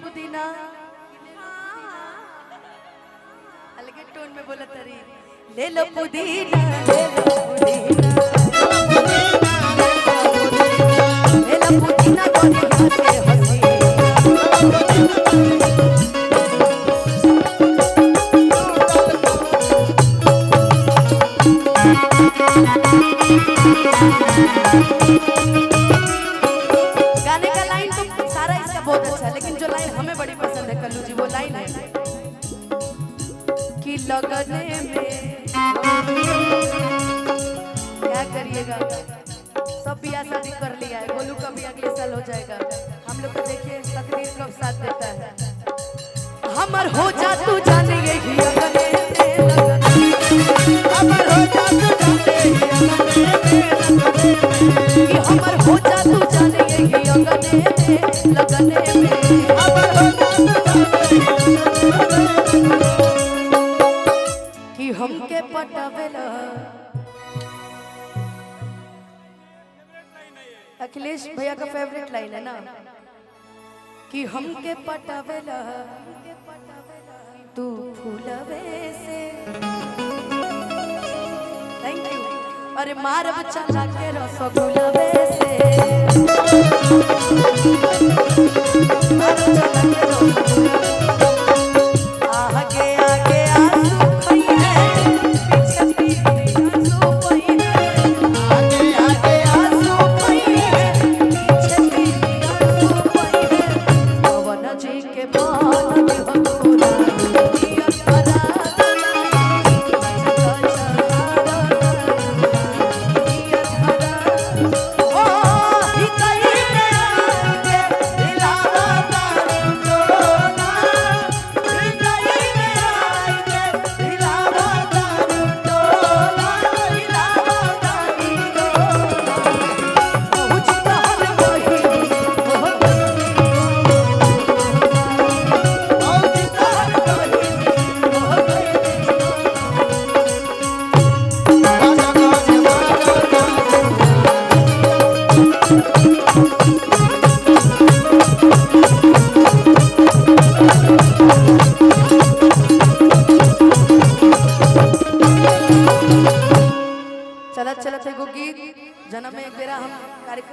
पुदीना अलग टोन में बोला तरी ले लो पुदीना ले लो पुदीना ले लो पुदीना गोरी हंसी गाने का लाइन तो सारा इसका बहुत अच्छा है, लेकिन जो लाइन हमें बड़ी पसंद है कल्लू जी, वो लाइन है कि लगने में क्या करिएगा, सब बियाह शादी कर लिया है, गोलू का भी अगले साल हो जाएगा, हम लोग को देखिए तकदीर कब साथ देता है। हमर हो जा तू जाने यही लगने में हमर हो जा तू जाने कि हमर हो जा तू जाने यही लगने में हमर हो जा तू कि हमके पटावेला अखिलेश भैया का फेवरेट लाइन है ना कि हमके पटावेला तू फूलवे से। Thank you. अरे मार बच्चा लाके रसगुल्लवे से मार बच्चा लाके आगे आगे आंसू खइए पीछे पीछे आंसू खइए आगे आगे आंसू खइए पीछे पीछे आंसू खइए पवन जी के बाल में हथुरा चलत चलत एगो गीत जन्म में एक बेरा हम कार्यक्रम